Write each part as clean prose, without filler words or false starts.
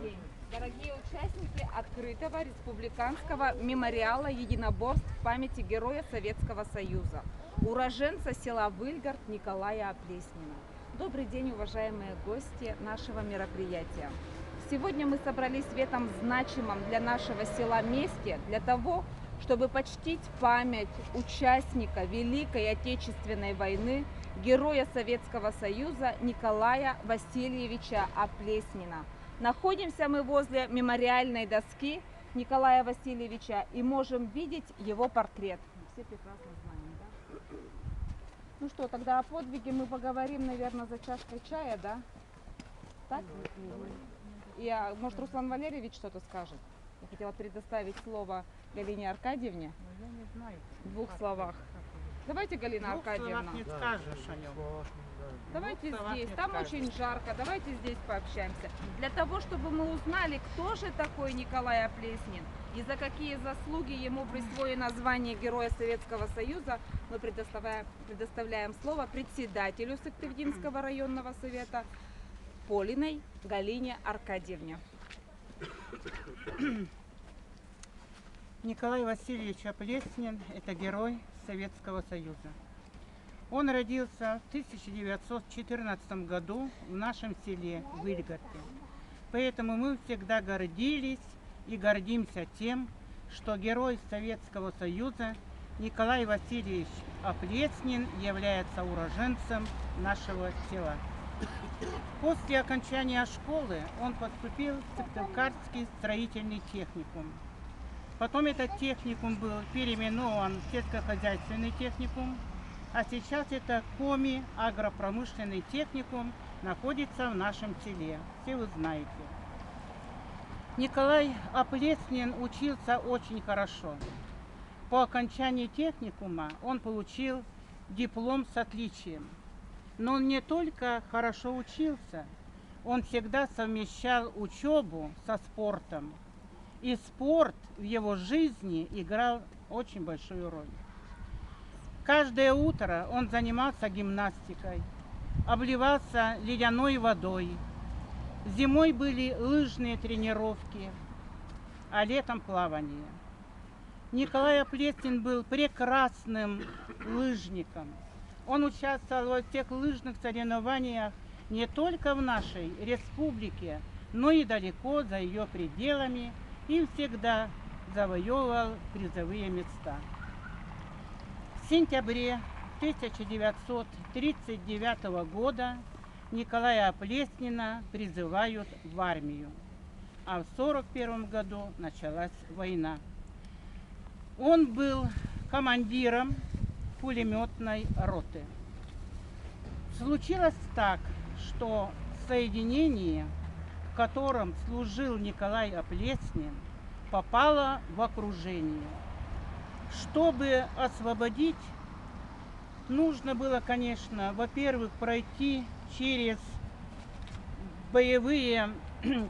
день, дорогие участники открытого республиканского мемориала единоборств в памяти Героя Советского Союза, уроженца села Выльгард Николая Оплеснина. Добрый день, уважаемые гости нашего мероприятия. Сегодня мы собрались в этом значимом для нашего села месте для того, чтобы почтить память участника Великой Отечественной войны, Героя Советского Союза Николая Васильевича Оплеснина. Находимся мы возле мемориальной доски Николая Васильевича и можем видеть его портрет. Все прекрасно знаем, да? Ну что, тогда о подвиге мы поговорим, наверное, за чашкой чая, да? Так? И, может, Руслан Валерьевич что-то скажет? Я хотела предоставить слово Галине Аркадьевне. Я не знаю. В двух словах. Давайте, Галина Аркадьевна. Не скажешь о нем. Давайте здесь, там очень жарко, давайте здесь пообщаемся. Для того, чтобы мы узнали, кто же такой Николай Оплеснин и за какие заслуги ему присвоено звание Героя Советского Союза, мы предоставляем слово председателю Сыктывдинского районного совета Полиной Галине Аркадьевне. Николай Васильевич Оплеснин – это герой Советского Союза. Он родился в 1914 году в нашем селе Выльгарде. Поэтому мы всегда гордились и гордимся тем, что герой Советского Союза Николай Васильевич Оплеснин является уроженцем нашего села. После окончания школы он поступил в Сыктывкарский строительный техникум. Потом этот техникум был переименован в сельскохозяйственный техникум, а сейчас это КОМИ, агропромышленный техникум, находится в нашем селе. Все вы знаете. Николай Оплеснин учился очень хорошо. По окончании техникума он получил диплом с отличием. Но он не только хорошо учился, он всегда совмещал учебу со спортом. И спорт в его жизни играл очень большую роль. Каждое утро он занимался гимнастикой, обливался ледяной водой. Зимой были лыжные тренировки, а летом плавание. Николай Оплеснин был прекрасным лыжником. Он участвовал во всех лыжных соревнованиях не только в нашей республике, но и далеко за ее пределами, и всегда завоевывал призовые места. В сентябре 1939 года Николая Оплеснина призывают в армию, а в 1941 году началась война. Он был командиром пулеметной роты. Случилось так, что соединение, в котором служил Николай Оплеснин, попало в окружение. Чтобы освободить, нужно было, конечно, во-первых, пройти через боевые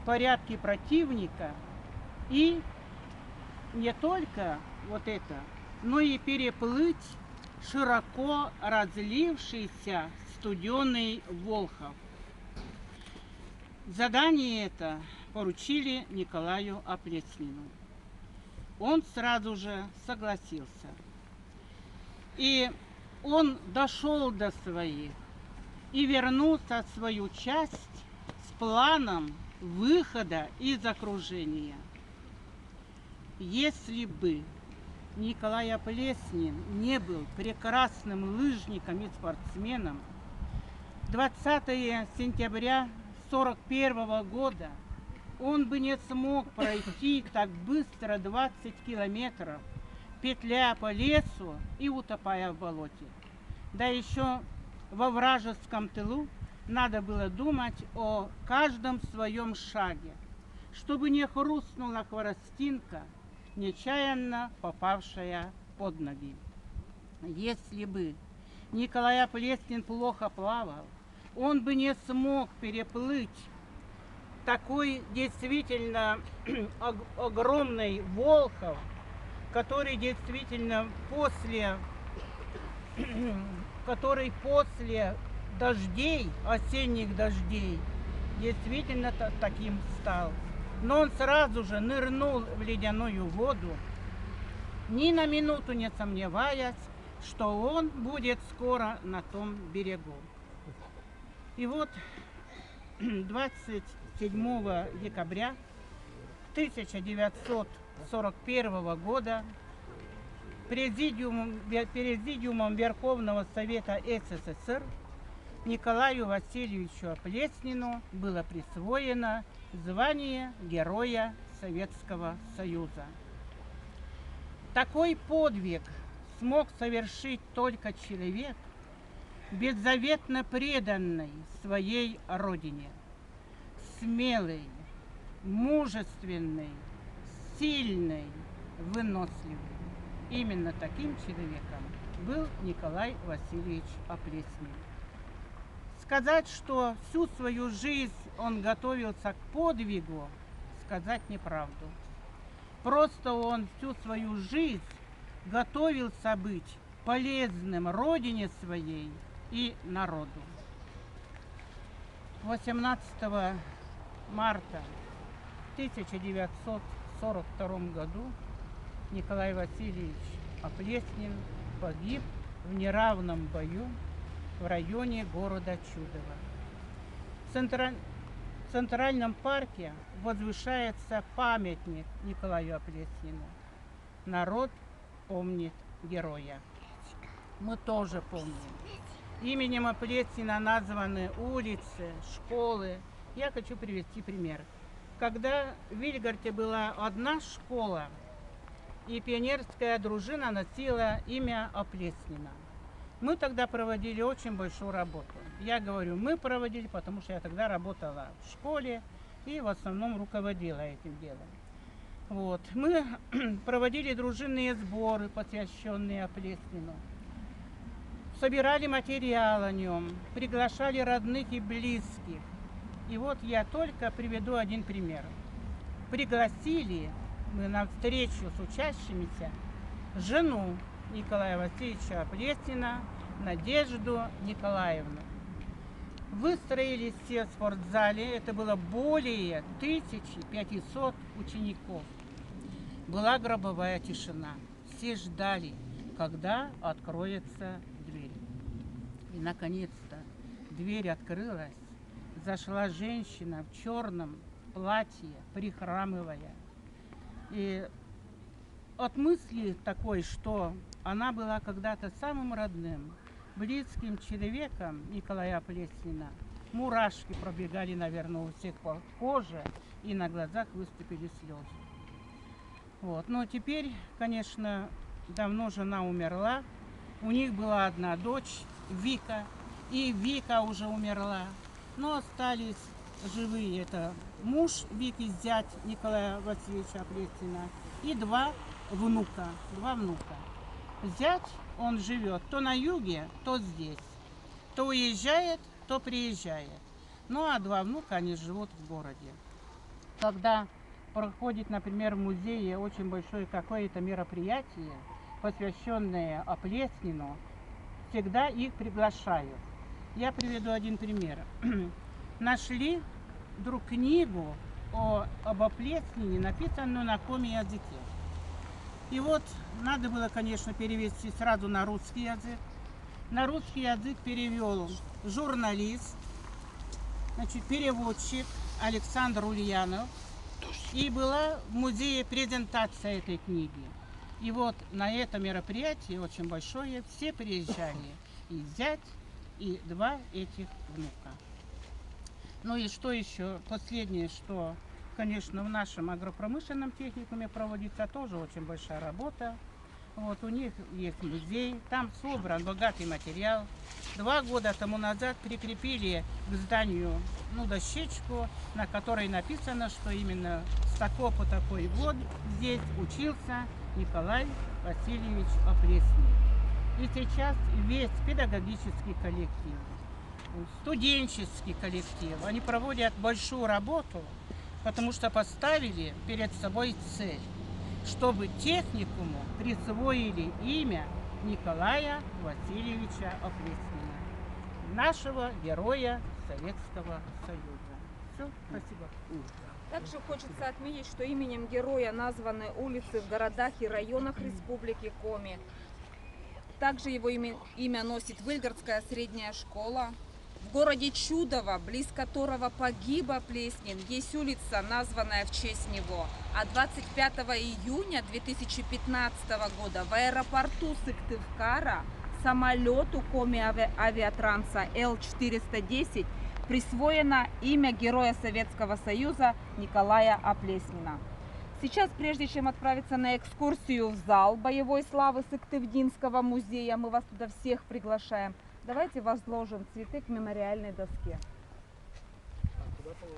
порядки противника и не только вот это, но и переплыть широко разлившийся студеный Волхов. Задание это поручили Николаю Оплеснину. Он сразу же согласился. И он дошел до своих и вернулся в свою часть с планом выхода из окружения. Если бы Николай Оплеснин не был прекрасным лыжником и спортсменом, 20 сентября 1941 года он бы не смог пройти так быстро 20 километров, петляя по лесу и утопая в болоте. Да еще во вражеском тылу надо было думать о каждом своем шаге, чтобы не хрустнула хворостинка, нечаянно попавшая под ноги. Если бы Николай Оплеснин плохо плавал, он бы не смог переплыть такой действительно огромный Волхов, который действительно после дождей, осенних дождей, действительно таким стал. Но он сразу же нырнул в ледяную воду, ни на минуту не сомневаясь, что он будет скоро на том берегу. И вот 27 декабря 1941 года Президиумом Верховного Совета СССР Николаю Васильевичу Оплеснину было присвоено звание Героя Советского Союза. Такой подвиг смог совершить только человек, беззаветно преданный своей родине, смелый, мужественный, сильный, выносливый. Именно таким человеком был Николай Васильевич Оплеснин. Сказать, что всю свою жизнь он готовился к подвигу, сказать неправду. Просто он всю свою жизнь готовился быть полезным родине своей и народу. 18 марта 1942 году Николай Васильевич Оплеснин погиб в неравном бою в районе города Чудово. В Центральном парке возвышается памятник Николаю Оплеснину. Народ помнит героя. Мы тоже помним. Именем Оплеснина названы улицы, школы. Я хочу привести пример. Когда в Вильгарте была одна школа, и пионерская дружина носила имя Оплеснина, мы тогда проводили очень большую работу. Я говорю, мы проводили, потому что я тогда работала в школе и в основном руководила этим делом. Вот. Мы проводили дружинные сборы, посвященные Оплеснину. Собирали материал о нем, приглашали родных и близких. И вот я только приведу один пример. Пригласили мы на встречу с учащимися жену Николая Васильевича Оплеснина, Надежду Николаевну. Выстроились все в спортзале, это было более 1500 учеников. Была гробовая тишина. Все ждали, когда откроется дверь. И, наконец-то, дверь открылась. Зашла женщина в черном платье, прихрамывая. И от мысли такой, что она была когда-то самым родным, близким человеком Николая Оплеснина, мурашки пробегали, наверное, у всех по коже, и на глазах выступили слезы. Вот. Но теперь, конечно, давно жена умерла. У них была одна дочь, Вика, и Вика уже умерла. Но остались живые. Это муж Вики, зять Николая Васильевича Оплеснина, и два внука. Зять, он живет то на юге, то здесь. То уезжает, то приезжает. Ну а два внука, они живут в городе. Когда проходит, например, в музее очень большое какое-то мероприятие, посвященное Оплеснину, всегда их приглашают. Я приведу один пример. Нашли вдруг книгу об Оплеснине, написанную на коми языке. И вот надо было, конечно, перевести сразу на русский язык. На русский язык перевел журналист, значит, переводчик Александр Ульянов. И была в музее презентация этой книги. И вот на это мероприятие, очень большое, все приезжали. И зять, и два этих внука. Ну и что еще? Последнее, что, конечно, в нашем агропромышленном техникуме проводится тоже очень большая работа. Вот у них есть музей, там собран богатый материал. 2 года тому назад прикрепили к зданию дощечку, на которой написано, что именно с такого по такой год здесь учился Николай Васильевич Оплеснин. И сейчас весь педагогический коллектив, студенческий коллектив, они проводят большую работу, потому что поставили перед собой цель, чтобы техникуму присвоили имя Николая Васильевича Оплеснина, нашего героя Советского Союза. Все, спасибо. Также хочется отметить, что именем героя названы улицы в городах и районах Республики Коми. Также его имя носит Выльгардская средняя школа. В городе Чудово, близ которого погиб Оплеснин, есть улица, названная в честь него. А 25 июня 2015 года в аэропорту Сыктывкара самолету Коми авиатранса Л-410 присвоено имя Героя Советского Союза Николая Оплеснина. Сейчас, прежде чем отправиться на экскурсию в зал боевой славы Сыктывдинского музея, мы вас туда всех приглашаем. Давайте возложим цветы к мемориальной доске.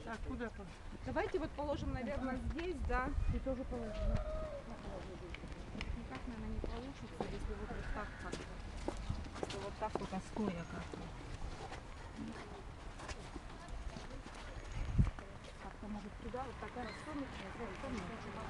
Так, куда положить? Давайте вот положим, наверное, здесь, да. Ты тоже положи. Никак, наверное, не получится, если вот так как-то. Если вот так только стоя как-то. Как-то может туда вот такая солнечная. Кто-то может сюда.